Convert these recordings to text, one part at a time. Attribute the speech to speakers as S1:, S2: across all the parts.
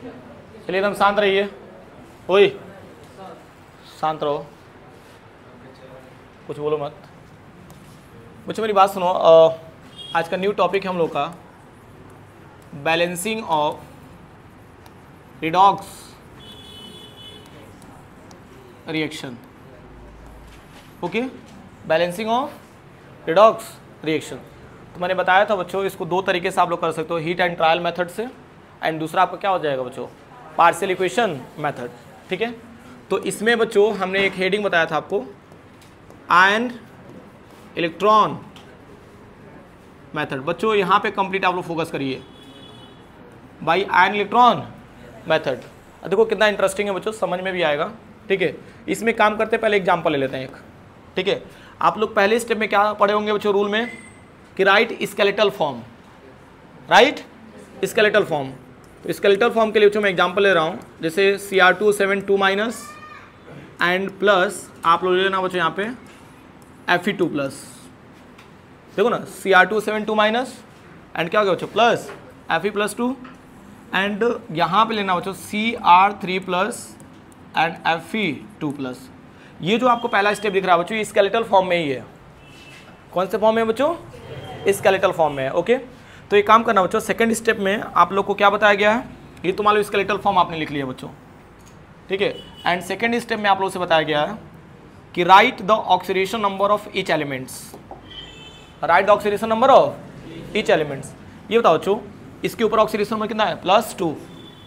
S1: चलिए एकदम शांत रहिए, ओए शांत रहो, कुछ बोलो मत। मुझे मेरी बात सुनो। आज का न्यू टॉपिक है हम लोग का balancing of redox reaction. Okay, balancing of redox reaction. तो मैंने बताया था बच्चों, इसको दो तरीके से आप लोग कर सकते हो, हीट एंड ट्रायल मेथड से, एंड दूसरा आपका क्या हो जाएगा बच्चों, पार्शियल इक्वेशन मेथड। ठीक है, तो इसमें बच्चों हमने एक हेडिंग बताया था आपको, आयन इलेक्ट्रॉन मेथड। बच्चों यहाँ पे कंप्लीट आप लोग फोकस करिए, बाई आयन इलेक्ट्रॉन मेथड। देखो कितना इंटरेस्टिंग है बच्चों, समझ में भी आएगा। ठीक है, इसमें काम करते पहले एग्जाम्पल ले लेते हैं एक। ठीक है, आप लोग पहले स्टेप में क्या पढ़े होंगे बच्चों रूल में, कि right skeletal form, right skeletal form. तो स्केलेटल फॉर्म के लिए बच्चों मैं एग्जाम्पल ले रहा हूँ, जैसे Cr272 माइनस एंड प्लस आप लोग ले लेना बच्चों यहाँ पे Fe2 प्लस। देखो ना, Cr272 माइनस एंड क्या हो गया बच्चों प्लस Fe+2, एंड यहाँ पे लेना बच्चों Cr3 plus and Fe2 plus. ये जो आपको पहला स्टेप दिख रहा है बच्चों, ये स्केलेटल फॉर्म में ही है। कौन से फॉर्म में बच्चों, स्केलेटल फॉर्म में है। ओके, तो ये काम करना बच्चों, सेकंड स्टेप में आप लोग को क्या बताया गया है, ये तो मान लो स्केलेटल फॉर्म आपने लिख लिया बच्चों। ठीक है, एंड सेकंड स्टेप में आप लोगों से बताया गया है कि right the oxidation number of each elements, right the oxidation number of each elements. ये बताओ बच्चों, इसके ऊपर ऑक्सीडेशन नंबर कितना है, +2,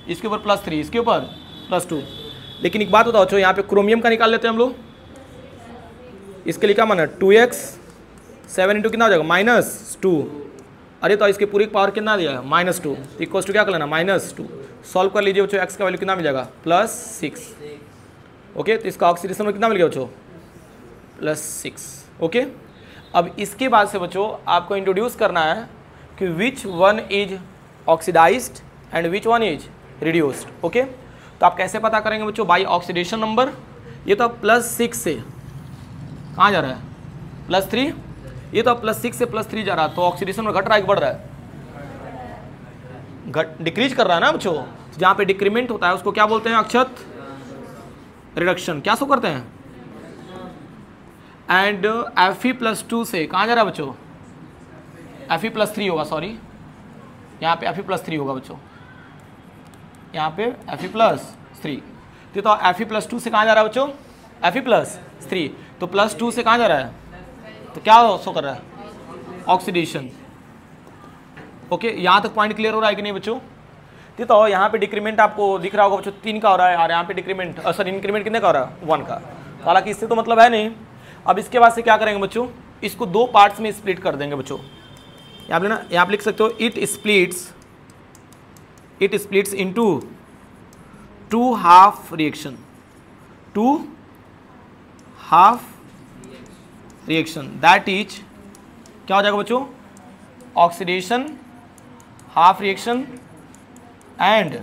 S1: इसके ऊपर +3, इसके ऊपर +2। लेकिन एक बात बताओ बच्चों, यहाँ पे क्रोमियम का निकाल लेते हैं हम लोग। इसके लिए क्या माना, 2x 7 इंटू कितना हो जाएगा, -2। अरे तो इसकी पूरी पावर कितना दिया है, -2, इक्वल्स टू क्या कर लेना, -2। सॉल्व कर लीजिए बच्चों, x का वैल्यू कितना मिल जाएगा, +6। ओके, तो इसका ऑक्सीडेशन नंबर कितना मिल गया बच्चों, +6। ओके, अब इसके बाद से बच्चों आपको इंट्रोड्यूस करना है कि which one is oxidised and which one is reduced. Okay, तो आप कैसे पता करेंगे बच्चों, बाई ऑक्सीडेशन नंबर। ये तो +6 से कहाँ जा रहा है, +3। ये तो +6 से +3 जा रहा है, तो ऑक्सीडेशन में घट रहा है कि बढ़ रहा है, डिक्रीज कर रहा है ना बच्चों। जहाँ पे डिक्रीमेंट होता है उसको क्या बोलते हैं, अक्षत रिडक्शन। क्या सो करते हैं, एंड Fe+2 से कहाँ जा रहा है बच्चों, Fe+3 होगा, सॉरी यहाँ पे Fe+3 होगा बच्चों, यहाँ पे Fe+3। तो Fe+2 से कहाँ जा रहा है बच्चों, Fe+3। तो +2 से कहाँ जा रहा है, तो क्या शो कर रहा है, ऑक्सीडेशन। ओके, यहाँ तक पॉइंट क्लियर हो रहा है कि नहीं बच्चों। तो यहाँ पे डिक्रीमेंट आपको दिख रहा होगा बच्चों, 3 का हो रहा है, और यहाँ पे डिक्रीमेंट सॉरी इंक्रीमेंट कितने का हो रहा है, 1 का। हालांकि इससे तो मतलब है नहीं। अब इसके बाद से क्या करेंगे बच्चों, इसको 2 पार्ट्स में स्प्लिट कर देंगे बच्चों। यहाँ पे ना, यहाँ पे लिख सकते हो, it splits into 2 half reaction, 2 half reaction, that is क्या हो जाएगा बच्चों, oxidation half reaction and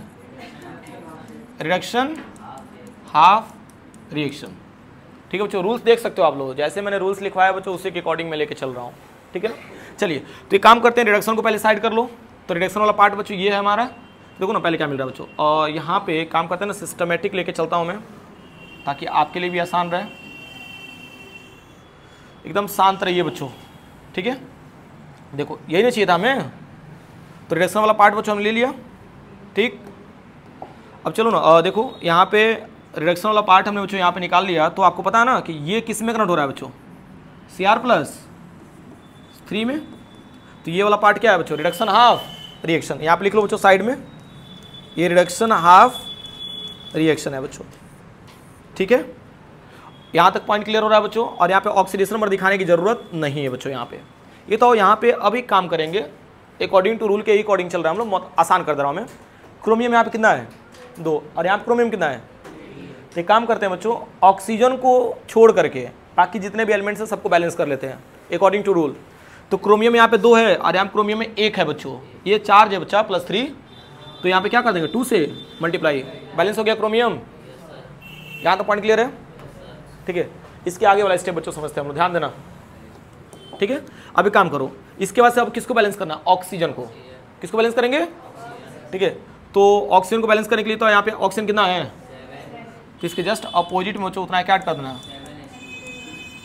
S1: reduction half reaction. ठीक है बच्चों, रूल्स देख सकते हो आप लोग, जैसे मैंने रूल्स लिखवाया बच्चों उसी के अकॉर्डिंग मैं लेके चल रहा हूँ। ठीक है, चलिए तो एक काम करते हैं, रिडक्शन को पहले साइड कर लो। तो रिडक्शन वाला पार्ट बच्चों ये है हमारा, देखो ना पहले क्या मिल रहा है बच्चों, और यहाँ पे काम करते हैं ना, सिस्टमेटिक लेके चलता हूँ मैं, ताकि आपके लिए भी आसान रहे। एकदम शांत रहिए बच्चों। ठीक है, देखो यही नहीं चाहिए था हमें। तो रिडक्शन वाला पार्ट बच्चों हमने ले लिया। ठीक, अब चलो ना, देखो यहाँ पे रिडक्शन वाला पार्ट हमने बच्चों यहाँ पे निकाल लिया। तो आपको पता है ना कि ये किस में कन्वर्ट हो रहा है बच्चों, Cr+3 में। तो ये वाला पार्ट क्या है बच्चों, रिडक्शन हाफ रिएक्शन। यहाँ पे लिख लो बच्चों साइड में, ये रिडक्शन हाफ रिएक्शन है बच्चों। ठीक है, यहाँ तक पॉइंट क्लियर हो रहा है बच्चों। और यहाँ पे ऑक्सीडेशन नंबर दिखाने की जरूरत नहीं है बच्चों यहाँ पे। ये तो यहाँ पे अब एक काम करेंगे, अकॉर्डिंग टू रूल के ही अकॉर्डिंग चल रहा है, हम लोग आसान कर दे रहा हूँ मैं। क्रोमियम यहाँ पे कितना है, 2, और यहाँ पे क्रोमियम कितना है। एक काम करते हैं बच्चों, ऑक्सीजन को छोड़ करके बाकी जितने भी एलिमेंट्स हैं सबको बैलेंस कर लेते हैं अकॉर्डिंग टू रूल। तो क्रोमियम यहाँ पे 2 है और यहाँ पे क्रोमियम में 1 है बच्चों, ये चार्ज है बच्चा +3। तो यहाँ पे क्या कर देंगे, 2 से मल्टीप्लाई, बैलेंस हो गया क्रोमियम। यहाँ तो पॉइंट क्लियर है। ठीक है, इसके आगे वाला स्टेप बच्चों समझते हैं हम लोग, ध्यान देना। ठीक है, अभी काम करो, इसके बाद से अब किसको बैलेंस करना, ऑक्सीजन को। किसको बैलेंस करेंगे, ठीक है। तो ऑक्सीजन को बैलेंस करने के लिए तो यहाँ पे ऑक्सीजन कितना है, तो इसके जस्ट अपोजिट में बच्चों उतना क्या ऐड कर देना,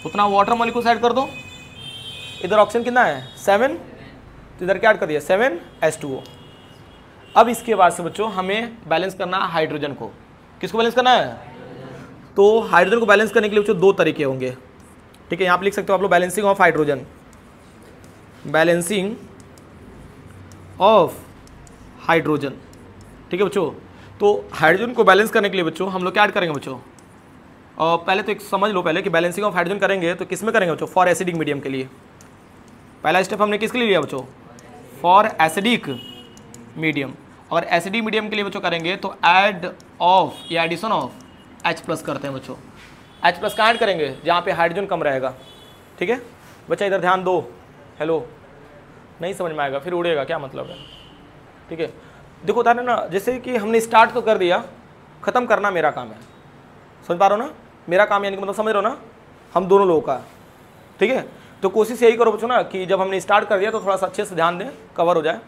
S1: उतना वाटर मॉलिक्यूल्स ऐड कर दो। इधर ऑक्सीजन कितना है 7, तो इधर क्या ऐड कर दिया 7H2O। अब इसके बाद से बच्चों हमें बैलेंस करना है हाइड्रोजन को। किसको बैलेंस करना है, तो हाइड्रोजन को बैलेंस करने के लिए बच्चों दो तरीके होंगे, ठीक है। यहाँ पे लिख सकते हो आप लोग balancing of hydrogen, balancing of hydrogen, ठीक है बच्चों। तो हाइड्रोजन को बैलेंस करने के लिए बच्चों हम लोग क्या ऐड करेंगे बच्चों, और पहले तो एक समझ लो पहले कि बैलेंसिंग ऑफ हाइड्रोजन करेंगे तो किस में करेंगे बच्चों, फॉर एसिडिक मीडियम के लिए। पहला स्टेप हमने किसके लिए लिया बच्चों, फॉर एसिडिक मीडियम। और एसिडिक मीडियम के लिए बच्चों करेंगे तो ऐड ऑफ या एडिशन ऑफ H+ करते हैं बच्चों। H+ का ऐड करेंगे जहाँ पे हाइड्रोजन कम रहेगा, ठीक है बच्चा। इधर ध्यान दो, हेलो, नहीं समझ में आएगा फिर उड़ेगा, क्या मतलब है, ठीक है। देखो उदाहरण ना, जैसे कि हमने स्टार्ट तो कर दिया, ख़त्म करना मेरा काम है, समझ पा रहे हो ना, मेरा काम यानी कि मतलब समझ रहे हो ना, हम दोनों लोगों का, ठीक है। तो कोशिश यही करो बच्चों ना कि जब हमने स्टार्ट कर दिया तो थोड़ा सा अच्छे से ध्यान दें, कवर हो जाए,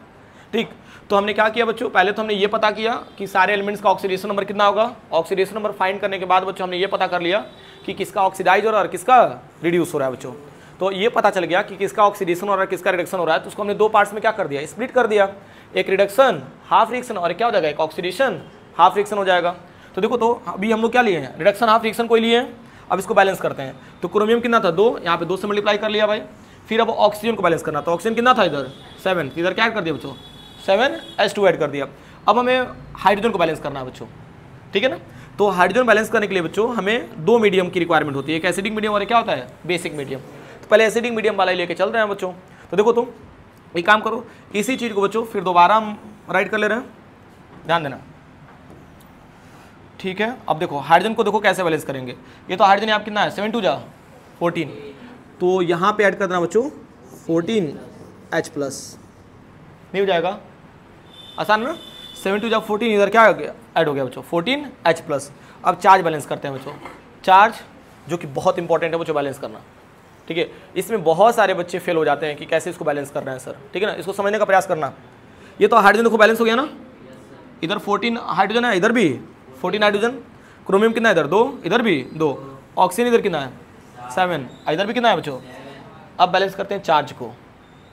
S1: ठीक। तो हमने क्या किया बच्चों, पहले तो हमने ये पता किया कि सारे एलिमेंट्स का ऑक्सीडेशन नंबर कितना होगा। ऑक्सीडेशन नंबर फाइंड करने के बाद बच्चों हमने ये पता कर लिया कि किसका ऑक्सीडाइज हो रहा है और किसका रिड्यूस हो रहा है बच्चों। तो ये पता चल गया कि किसका ऑक्सीडेशन हो रहा है किसका रिडक्शन हो रहा है, तो उसको हमने दो पार्ट्स में क्या कर दिया, स्प्लिट कर दिया। एक रिडक्शन हाफ रिएक्शन और क्या हो जाएगा, एक ऑक्सीडेशन हाफ रिएक्शन हो जाएगा। तो देखो, तो अभी हम लोग क्या लिए हैं, रिडक्शन हाफ रिएक्शन को लिए हैं। अब इसको बैलेंस करते हैं, तो क्रोमियम कितना था 2, यहाँ पे 2 से मल्टीप्लाई कर लिया भाई। फिर अब ऑक्सीजन को बैलेंस करना, तो ऑक्सीजन कितना था इधर 7, इधर क्या ऐड कर दिया बच्चों 7H2 ऐड कर दिया। अब हमें हाइड्रोजन को बैलेंस करना है बच्चों, ठीक है ना। तो हाइड्रोजन बैलेंस करने के लिए बच्चों हमें दो मीडियम की रिक्वायरमेंट होती है, एक एसिडिक मीडियम और क्या होता है बेसिक मीडियम। तो पहले एसिडिक मीडियम वाला ही लेके चल रहे हैं बच्चों। तो देखो, तो एक काम करो, इसी चीज़ को बच्चों फिर दोबारा हम राइट कर ले रहे हैं, ध्यान देना, ठीक है। अब देखो हाइड्रोजन को देखो कैसे बैलेंस करेंगे। ये तो हाइड्रोजन आप कितना है 7 2 जा 14, तो यहाँ पे ऐड कर देना बच्चों 14H+, नहीं हो जाएगा आसान ना, 7 2 जा 14, इधर क्या ऐड हो गया बच्चों 14H+। अब चार्ज बैलेंस करते हैं बच्चों, चार्ज जो कि बहुत इंपॉर्टेंट है बच्चों बैलेंस करना, ठीक है। इसमें बहुत सारे बच्चे फेल हो जाते हैं कि कैसे इसको बैलेंस कर रहे हैं सर, ठीक है ना, इसको समझने का प्रयास करना। ये तो हाइड्रोजन देखो बैलेंस हो गया ना, इधर 14 हाइड्रोजन है, इधर भी 14 हाइड्रोजन, क्रोमियम कितना है इधर 2, इधर भी 2, ऑक्सीजन इधर कितना है 7, इधर भी कितना है बच्चों। अब बैलेंस करते हैं चार्ज को,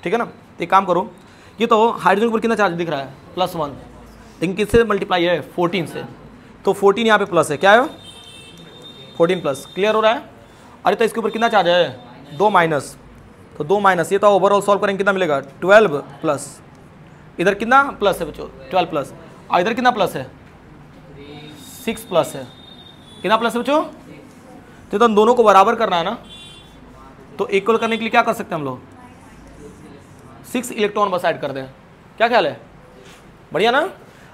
S1: ठीक है ना। तो एक काम करो, ये तो हाइड्रोजन पर कितना चार्ज दिख रहा है +1, लेकिन किससे मल्टीप्लाई है 14 से, तो 14 यहाँ पे प्लस है, क्या है 14+, क्लियर हो रहा है। अरे तो इसके ऊपर कितना चार्ज है 2 माइनस, तो 2 माइनस, ये तो ओवरऑल सॉल्व करेंगे कितना मिलेगा 12+, इधर कितना प्लस है बच्चों 12+, और इधर कितना प्लस है 6+ है, कितना प्लस है बच्चों। तो हम दोनों को बराबर करना है ना, तो इक्वल करने के लिए क्या कर सकते हैं हम लोग 6 इलेक्ट्रॉन बस ऐड कर दें, क्या ख्याल है, बढ़िया ना।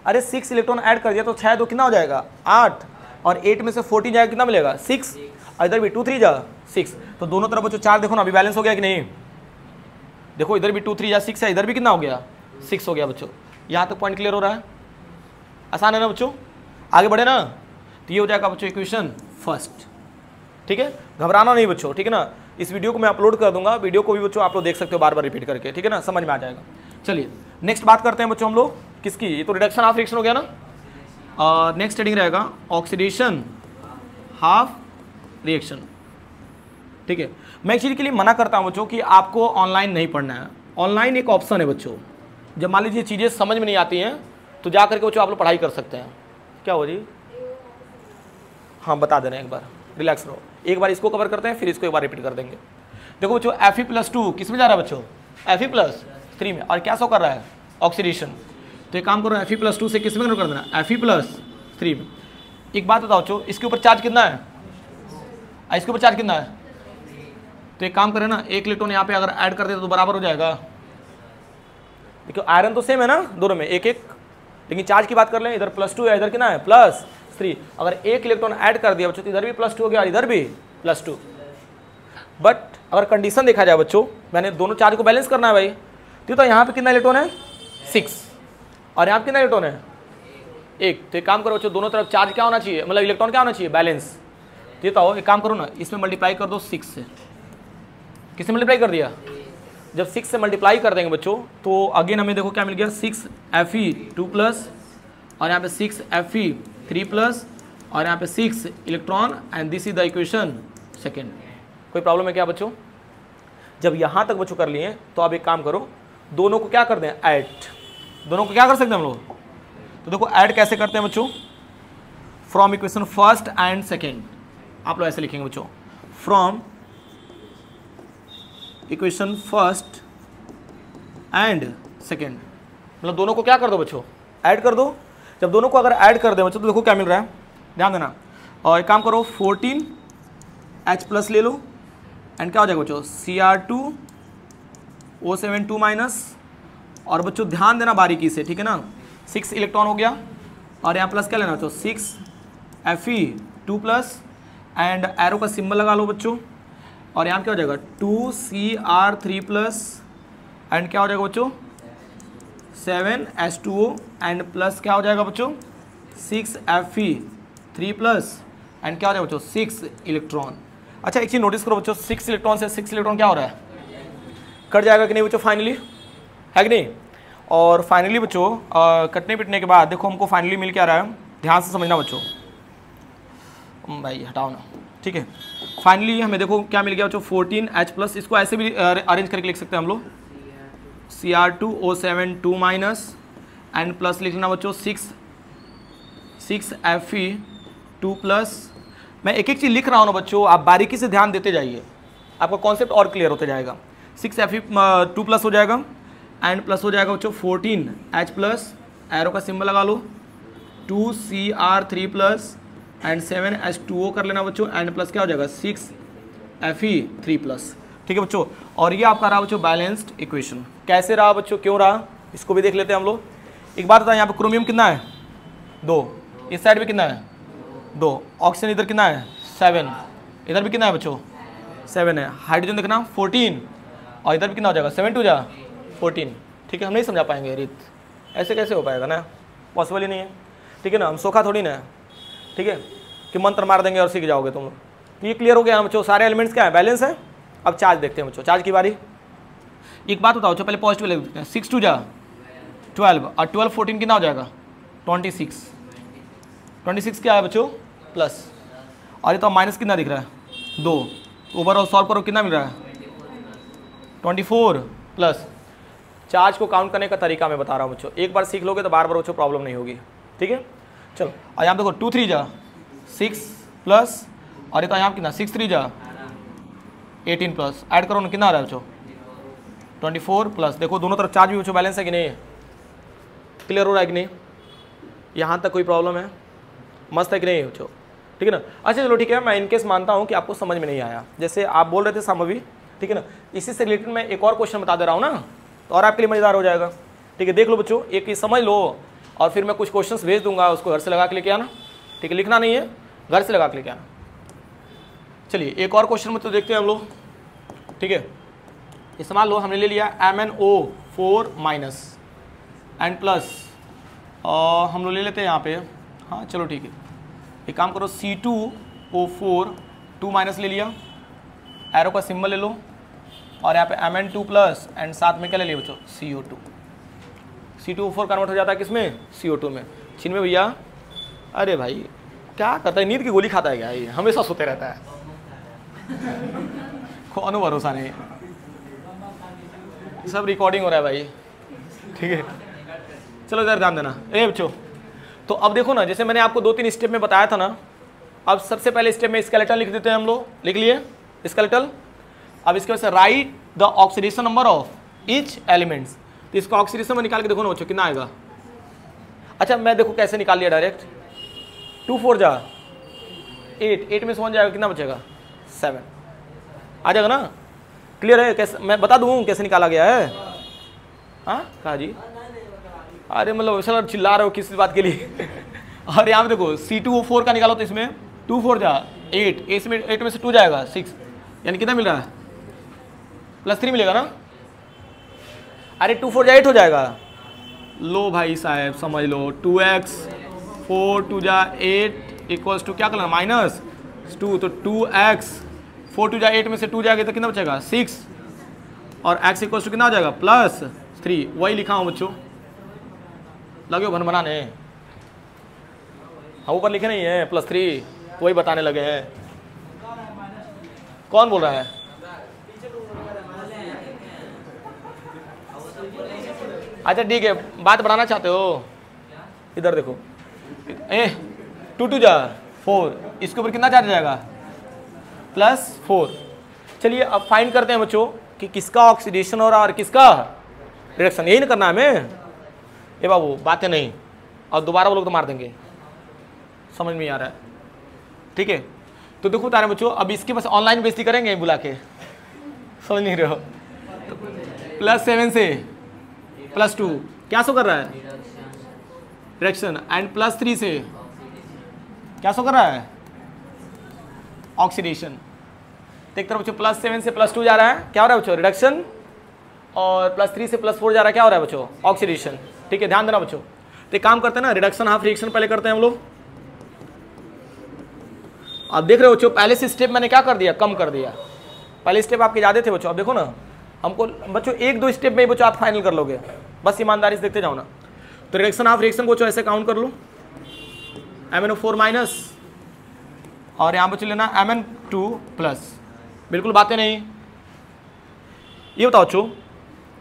S1: अरे 6 इलेक्ट्रॉन ऐड कर दिया तो 6 2 कितना हो जाएगा 8, और 8 में से 14 जाएगा कितना मिलेगा 6, और इधर भी 2 3 जा 6, तो दोनों तरफ बच्चों 4 देखो ना अभी बैलेंस हो गया कि नहीं। देखो इधर भी 2 3 जा 6 है, इधर भी कितना हो गया 6 हो गया बच्चों। यहाँ तक पॉइंट क्लियर हो रहा है, आसान है ना बच्चों, आगे बढ़े ना। तो ये हो जाएगा बच्चों इक्वेशन फर्स्ट, ठीक है, घबराना नहीं बच्चों, ठीक है ना। इस वीडियो को मैं अपलोड कर दूंगा, वीडियो को भी बच्चों आप लोग देख सकते हो बार बार रिपीट करके, ठीक है ना, समझ में आ जाएगा। चलिए नेक्स्ट बात करते हैं बच्चों हम लोग किसकी, ये तो रिडक्शन हाफ रिएक्शन हो गया ना। नेक्स्ट हेडिंग रहेगा ऑक्सीडेशन हाफ रिएक्शन, ठीक है। मैं एक चीज़ के लिए मना करता हूं बच्चों कि आपको ऑनलाइन नहीं पढ़ना है, ऑनलाइन एक ऑप्शन है बच्चों। जब मान लीजिए चीज़ें समझ में नहीं आती हैं तो जा करके बच्चों आप लोग पढ़ाई कर सकते हैं। क्या हो जी, हाँ बता देना, एक बार रिलैक्स रहो, एक बार इसको कवर करते हैं फिर इसको एक बार रिपीट कर देंगे। देखो बच्चों Fe+2 किस में जा रहा है बच्चों Fe+3 में, और क्या शो कर रहा है ऑक्सीडेशन। तो एक काम करो Fe+2 से किस में कर देना Fe+3 में। एक बात बताओ बच्चों, इसके ऊपर चार्ज कितना है, इसके ऊपर चार्ज कितना है। तो एक काम करें ना, एक इलेक्ट्रॉन यहाँ पे अगर ऐड कर दे तो बराबर हो जाएगा। देखो आयरन तो सेम है ना दोनों में एक एक, लेकिन चार्ज की बात कर लें, इधर +2 है, इधर कितना है +3। अगर एक इलेक्ट्रॉन ऐड कर दिया बच्चों तो इधर भी +2 हो गया और इधर भी +2। बट अगर कंडीशन देखा जाए बच्चों, मैंने दोनों चार्ज को बैलेंस करना है भाई, तो यहाँ पे कितना इलेक्ट्रॉन है 6, और यहाँ पे कितना इलेक्ट्रॉन है 1। तो एक काम करो बच्चों, दोनों तरफ चार्ज क्या होना चाहिए, मतलब इलेक्ट्रॉन क्या होना चाहिए बैलेंस। तो एक काम करो ना, इसमें मल्टीप्लाई कर दो 6 से, किससे मल्टीप्लाई कर दिया, जब 6 से मल्टीप्लाई कर देंगे बच्चों तो अगेन हमें देखो क्या मिल गया 6 Fe2+ और यहाँ पे 6Fe3+, और यहाँ पे 6 electron, and this is the equation second. कोई प्रॉब्लम है क्या बच्चों? जब यहाँ तक बच्चों कर लिए तो अब एक काम करो, दोनों को क्या कर दें, ऐड। दोनों को क्या कर सकते हैं हम लोग? तो देखो ऐड कैसे करते हैं बच्चों, from equation first and second. आप लोग ऐसे लिखेंगे बच्चों, from equation first and second, मतलब दोनों को क्या कर दो बच्चों, ऐड कर दो। जब दोनों को अगर ऐड कर दे बच्चों तो देखो क्या मिल रहा है, ध्यान देना। और एक काम करो, 14H+ ले लो, एंड क्या हो जाएगा बच्चों, Cr2O7 2-, और बच्चों ध्यान देना बारीकी से, ठीक है ना, 6 इलेक्ट्रॉन हो गया, और यहाँ प्लस क्या लेना बच्चों, 6Fe2+, एंड एरो का सिंबल लगा लो बच्चों, और यहाँ क्या हो जाएगा 2Cr3+, एंड क्या हो जाएगा बच्चों 7H2O, एंड प्लस क्या हो जाएगा बच्चों 6Fe3+, एंड क्या हो जाएगा बच्चों 6 इलेक्ट्रॉन। अच्छा एक चीज़ नोटिस करो बच्चों, 6 इलेक्ट्रॉन से 6 इलेक्ट्रॉन क्या हो रहा है, कट जाएगा कि नहीं बच्चों फाइनली, है कि नहीं? और फाइनली बच्चों कटने पिटने के बाद देखो हमको फाइनली मिल क्या रहा है, ध्यान से समझना बच्चों, भाई हटाओ ना, ठीक है। फाइनली हमें देखो क्या मिल गया बच्चों 14H+, इसको ऐसे भी अरेंज करके लिख सकते हैं हम लोग, Cr2O7 2-, एंड प्लस लिखना बच्चों 6Fe2+। मैं एक एक चीज़ लिख रहा हूँ ना बच्चों, आप बारीकी से ध्यान देते जाइए, आपका कॉन्सेप्ट और क्लियर होते जाएगा। 6Fe2+ हो जाएगा, एंड प्लस हो जाएगा बच्चों 14H+, एरो का सिंबल लगा लो, 2Cr3+, एंड 7H2O कर लेना बच्चों, एंड प्लस क्या हो जाएगा 6Fe3+, ठीक है बच्चों। और ये आपका रहा बच्चों बैलेंस्ड इक्वेशन। कैसे रहा बच्चों, क्यों रहा, इसको भी देख लेते हैं हम लोग। एक बात बताएं, यहाँ पे क्रोमियम कितना है 2, इस साइड भी कितना है 2, ऑक्सीजन इधर कितना है 7, इधर भी कितना है बच्चों 7 है, हाइड्रोजन देखना 14, और इधर भी कितना हो जाएगा 7 2 14, ठीक है। हम नहीं समझा पाएंगे रीत, ऐसे कैसे हो पाएगा ना, पॉसिबल ही नहीं है, ठीक है ना, हम सोखा थोड़ी ना है, ठीक है, कि मंत्र मार देंगे और सीख जाओगे तुम लोग। तो ये क्लियर हो गया ना बच्चों, सारे एलिमेंट्स क्या है, बैलेंस है। अब चार्ज देखते हैं बच्चों, चार्ज की बारी। एक बात बताओ बच्चों, पहले पॉजिटिव लिख देते हैं, 6 2 12, और 12 14 कितना हो जाएगा 26, 26 क्या है बच्चों प्लस, और ये तो माइनस कितना दिख रहा है 2, ओवरऑल सॉल्व करो कितना मिल रहा है 24 प्लस। चार्ज को काउंट करने का तरीका मैं बता रहा हूँ बच्चों, एक बार सीख लोगे तो बार बार बच्चों प्रॉब्लम नहीं होगी, ठीक है। चलो और यहाँ देखो 2 3 6 प्लस, और ये तो यहाँ कितना 6 3 18 प्लस, ऐड करो ना कितना आ रहा है बच्चों 24 प्लस। देखो दोनों तरफ चार्ज भी बच्चों बैलेंस है कि नहीं, क्लियर हो रहा है कि नहीं, यहाँ तक कोई प्रॉब्लम है, मस्त है कि नहीं बच्चों, ठीक है ना। अच्छा चलो ठीक है, मैं इनकेस मानता हूँ कि आपको समझ में नहीं आया, जैसे आप बोल रहे थे सामवी, ठीक है ना, इसी से रिलेटेड मैं एक और क्वेश्चन बता दे रहा हूँ ना, तो और आपके लिए मजेदार हो जाएगा, ठीक है। देख लो बच्चों, एक ही समझ लो, और फिर मैं कुछ क्वेश्चंस भेज दूंगा, उसको घर से लगा के लेके आना, ठीक है, लिखना नहीं है, घर से लगा के लेके आना। चलिए एक और क्वेश्चन में तो देखते हैं हम लोग, ठीक है। इस्तेमाल लो, हमने ले लिया MnO4- एंड प्लस, और हम लोग ले लेते हैं यहाँ पे, हाँ चलो ठीक है, एक काम करो C2O4 2- ले लिया, एरो का सिंबल ले लो, और यहाँ पे Mn2+, एंड साथ में क्या ले लिया बच्चों CO2। C2O4 कन्वर्ट हो जाता है किसमें, CO2 में। छिन में भैया, अरे भाई क्या करता है, नींद की गोली खाता है क्या ये, हमेशा सोते रहता है, कौन भरोसा नहीं, सब रिकॉर्डिंग हो रहा है भाई, ठीक है। चलो इधर ध्यान देना ए बच्चों। तो अब देखो ना, जैसे मैंने आपको 2-3 स्टेप में बताया था ना, अब सबसे पहले स्टेप में स्केलेटन लिख देते हैं हम लोग, लिख लिए स्केलेटन। अब इसके वजह से right the oxidation number of each elements, तो इसको ऑक्सीडेशन में निकाल के देखो ना बच्चों कितना आएगा। अच्छा मैं देखो कैसे निकाल लिया डायरेक्ट, 2 4 8, 8 में से 1 जाएगा कितना बचेगा 7, आ जाएगा ना, क्लियर है। कैसे मैं बता दूँ कैसे निकाला गया है, हाँ कहा जी, अरे मतलब वैसा चिल्ला रहे हो किस बात के लिए और यहाँ पे देखो C2O4 का निकालो तो इसमें 2 4 8, 8 में से 2 जाएगा 6, यानी कितना मिल रहा है +3 मिलेगा ना। अरे 2 4 8 हो जाएगा, लो भाई साहब समझ लो, 2x 4 2 8 इक्वल्स टू क्या करना -2, तो 2x 4 2 8 में से 2 जाएगा तो कितना बचेगा 6, और x इक्वल्स टू कितना हो जाएगा +3। वही लिखा हूँ बच्चों, लगे भन बनाने, हम ऊपर लिखे नहीं है +3, वही बताने लगे हैं। कौन बोल रहा है? अच्छा ठीक है, बात बढ़ाना चाहते हो? इधर देखो, 2 2 जा 4, इसके ऊपर कितना चार्ज जाएगा? +4। चलिए अब फाइंड करते हैं बच्चों कि किसका ऑक्सीडेशन हो रहा है और किसका रिडक्शन। यही ना करना है हमें। ए बाबू बातें नहीं, और दोबारा वो लोग तो मार देंगे, समझ में नहीं आ रहा है। ठीक है, तो देखो बता रहे बच्चों, अब इसकी बस ऑनलाइन बेइज्जती करेंगे बुला के, समझ नहीं रहे हो। तो +7 से +2 क्या शो कर रहा है? रिडक्शन। एंड +3 से क्या शो कर रहा है? ऑक्सीडेशन। देख तरह बच्चों, +7 से +2 जा रहा है, क्या हो रहा है बच्चों? रिडक्शन। और +3 से +4 जा रहा है, क्या हो रहा है बच्चों? ऑक्सीडेशन। ठीक है, ध्यान देना बच्चों। तो एक काम करते हैं ना, रिडक्शन हाफ रिएक्शन पहले करते हैं हम लोग। अब देख रहे हो बच्चों, पहले से स्टेप मैंने क्या कर दिया? कम कर दिया। पहले स्टेप आपके ज़्यादा थे बच्चों, अब देखो ना, हमको बच्चों 1-2 स्टेप में बच्चों आप फाइनल कर लोगे, बस ईमानदारी से देखते जाओ ना। तो रिडक्शन हाफ रिएक्शन बच्चों ऐसे काउंट कर लो, MnO4 माइनस, और यहाँ बच्चों लेना Mn2+। बिल्कुल बातें नहीं। ये बताओ बच्चों,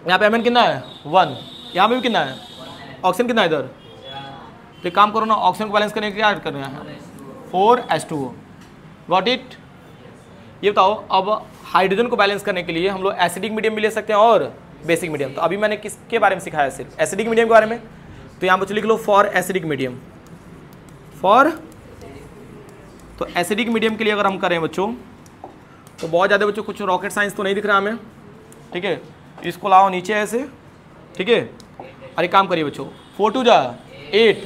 S1: यहाँ पे Mn कितना है? 1, यहाँ पे भी कितना है? ऑक्सीजन कितना है इधर? तो एक काम करो ना, ऑक्सीजन को बैलेंस करने के लिए क्या ऐड करना है? 4H2O। Got it? ये बताओ, अब हाइड्रोजन को बैलेंस करने के लिए हम लोग एसिडिक मीडियम भी ले सकते हैं और बेसिक मीडियम। तो अभी मैंने किसके बारे में सिखाया? सिर्फ एसिडिक मीडियम के बारे में। तो यहाँ बच्चों लिख लो फॉर एसिडिक मीडियम। फॉर, तो एसिडिक मीडियम के लिए अगर हम करें बच्चों, तो बहुत ज़्यादा बच्चों कुछ रॉकेट साइंस तो नहीं दिख रहा हमें। ठीक है, इसको लाओ नीचे ऐसे। ठीक है, और एक काम करिए बच्चों, 4 2 जा 8,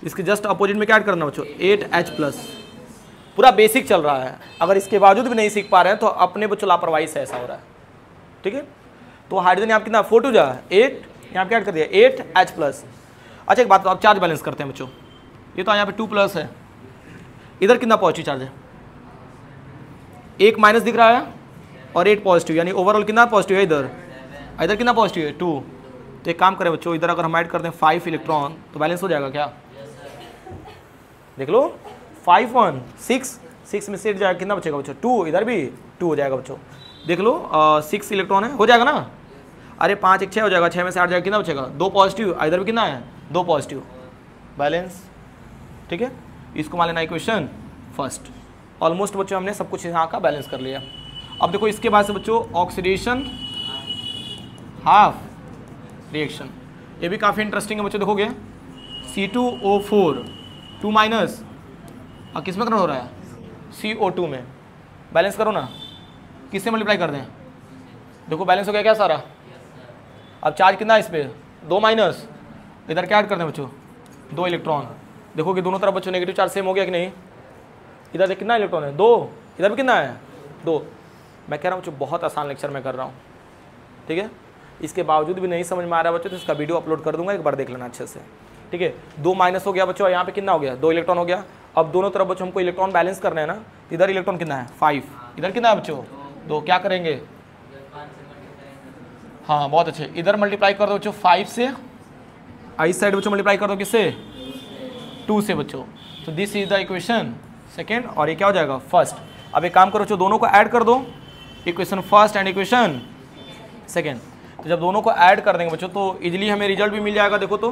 S1: इसके जस्ट अपोजिट में क्या ऐड करना बच्चों? 8H+। पूरा बेसिक चल रहा है, अगर इसके बावजूद भी नहीं सीख पा रहे हैं तो अपने बच्चों लापरवाही से ऐसा हो रहा है। ठीक है, तो हाइड्रोजन यहाँ कितना? 4 2 जा 8, यहाँ पे क्या ऐड कर दिया? 8H+। अच्छा एक बात, तो आप चार्ज बैलेंस करते हैं बच्चों। ये तो यहाँ पे 2+ है, इधर कितना पॉजिटिव चार्ज है? 1 माइनस दिख रहा है और 8 पॉजिटिव, यानी ओवरऑल कितना पॉजिटिव है? इधर इधर कितना पॉजिटिव है? 2। तो एक काम करें बच्चों, इधर अगर हम ऐड कर दें 5 इलेक्ट्रॉन तो बैलेंस हो जाएगा क्या? देख लो, 5 1 6 में से जाएगा, कितना बचेगा बच्चों? 2। इधर भी 2 हो जाएगा बच्चों। देख लो 6 इलेक्ट्रॉन है, हो जाएगा ना? अरे 5 1 6 हो जाएगा, 6 में से 8 जाएगा, कितना बचेगा? 2 पॉजिटिव। इधर भी कितना है? 2 पॉजिटिव, बैलेंस। ठीक है, इसको मान लेना इक्वेशन फर्स्ट। ऑलमोस्ट बच्चों हमने सब कुछ यहाँ का बैलेंस कर लिया। अब देखो इसके बाद से बच्चों ऑक्सीडेशन हाफ रिएक्शन, ये भी काफ़ी इंटरेस्टिंग है बच्चों। देखोगे C2O4 2 माइनस, और किस में करना हो रहा है? CO2 में। बैलेंस करो ना, किससे मल्टीप्लाई कर दें? देखो बैलेंस हो गया क्या सारा? अब चार्ज कितना है इस पर? 2 माइनस, इधर क्या ऐड कर दें बच्चों? 2 इलेक्ट्रॉन। देखो कि दोनों तरफ बच्चों नेगेटिव चार्ज सेम हो गया कि नहीं? इधर कितना इलेक्ट्रॉन है? 2। इधर भी कितना है? 2। मैं कह रहा हूँ बच्चों बहुत आसान लेक्चर मैं कर रहा हूँ। ठीक है, इसके बावजूद भी नहीं समझ में आ रहा बच्चों तो इसका वीडियो अपलोड कर दूंगा, एक बार देख लेना अच्छे से। ठीक है, 2 माइनस हो गया बच्चों, यहाँ पे कितना हो गया? 2 इलेक्ट्रॉन हो गया। अब दोनों तरफ बच्चों हमको इलेक्ट्रॉन बैलेंस करना है ना, इधर इलेक्ट्रॉन कितना है? 5। इधर कितना है बच्चों? 2। क्या करेंगे? हाँ बहुत अच्छे, इधर मल्टीप्लाई कर दो बच्चों 5 से, इस साइड बच्चों मल्टीप्लाई कर दो किससे? 2 से बच्चों। तो this is the equation second, और ये क्या हो जाएगा? फर्स्ट। अब एक काम करो बच्चों, दोनों को ऐड कर दो, equation first and equation second. तो जब दोनों को ऐड कर देंगे बच्चों तो इजीली हमें रिजल्ट भी मिल जाएगा। देखो तो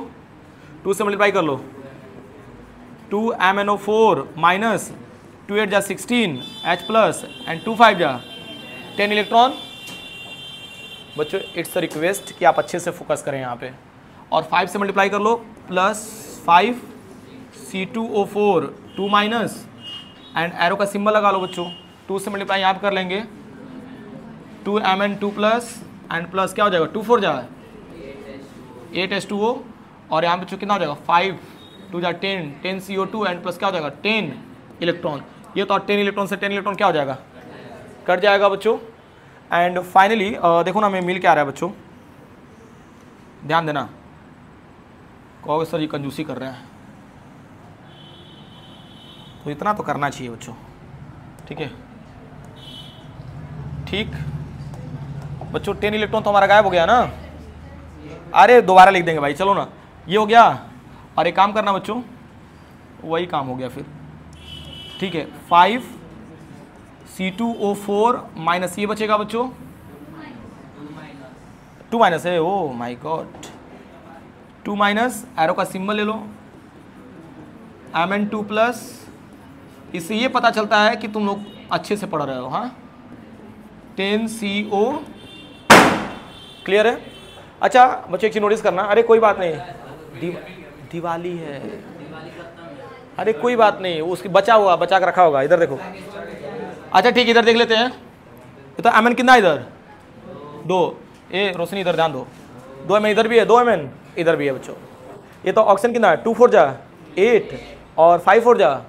S1: 2 से मल्टीप्लाई कर लो, 2 MnO4 माइनस 2 8 जा 16 H+ एंड 2 5 जा 10 इलेक्ट्रॉन। बच्चों इट्स अ रिक्वेस्ट कि आप अच्छे से फोकस करें यहाँ पे। और 5 से मल्टीप्लाई कर लो, +5 C2O4 2 माइनस एंड एरो का सिंबल लगा लो बच्चों। 2 से मल्टीप्लाई यहाँ पे कर लेंगे, 2 Mn2+ एंड प्लस क्या हो जाएगा? 2 4 जा 8H2O, और यहाँ पे कितना हो जाएगा? 5 2 जा 10 CO2 एंड प्लस क्या हो जाएगा? 10 इलेक्ट्रॉन। ये तो 10 इलेक्ट्रॉन से 10 इलेक्ट्रॉन क्या हो जाएगा? कट जाएगा बच्चों। एंड फाइनली देखो ना हमें मिल के आ रहा है बच्चों, ध्यान देना। कहोगे सर ये कंजूसी कर रहे हैं, तो इतना तो करना चाहिए बच्चों। ठीक है, ठीक बच्चों, 10 इलेक्ट्रॉन तो हमारा गायब हो गया ना। अरे दोबारा लिख देंगे भाई, चलो ना, ये हो गया। और एक काम करना बच्चों, वही काम हो गया फिर, ठीक है। 5C2O4 माइनस ये बचेगा बच्चों 2 माइनस है, oh my God, 2 minus, arrow का सिंबल ले लो, Mn2 प्लस। इससे ये पता चलता है कि तुम लोग अच्छे से पढ़ रहे हो, हाँ। 10CO, क्लियर है। अच्छा बच्चों एक चीज नोटिस करना, अरे कोई बात नहीं, दिवाली है, अरे कोई बात नहीं, उसकी बचा के रखा होगा, इधर देखो। अच्छा ठीक, इधर देख लेते हैं। ये तो Mn कितना इधर 2, ए रोशनी इधर ध्यान दो, 2 Mn इधर भी है, 2 Mn इधर भी है बच्चों। ये तो ऑक्सीजन कितना है, 2 4 जा 8 और 5 4 जा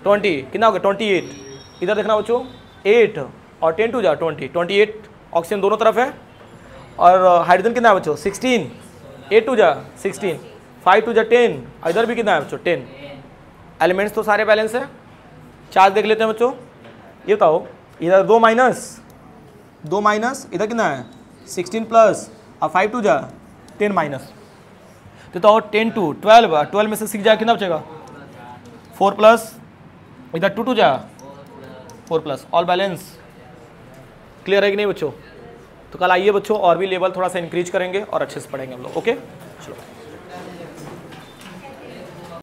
S1: 20, कितना हो गया 28। इधर देखना बच्चों 8 और 10 2 जा 20, 28 ऑक्सीजन दोनों तरफ है। और हाइड्रोजन कितना है बच्चों 16, 8 2 जा 16, 5 2 जा 10, और इधर भी कितना है बच्चों 10। एलिमेंट्स तो सारे बैलेंस है। चार्ज देख लेते हैं बच्चों, ये बताओ इधर 2 माइनस, इधर कितना है 16 प्लस, और 5 2 जा 10 माइनस, तो 10 2 12, 12 में से 6 जा कितना बचेगा 4 प्लस, इधर 2 2 जा 4 प्लस, ऑल बैलेंस। क्लियर है कि नहीं बच्चों। तो कल आइए बच्चों और भी लेवल थोड़ा सा इंक्रीज करेंगे और अच्छे से पढ़ेंगे हम लोग, ओके चलो।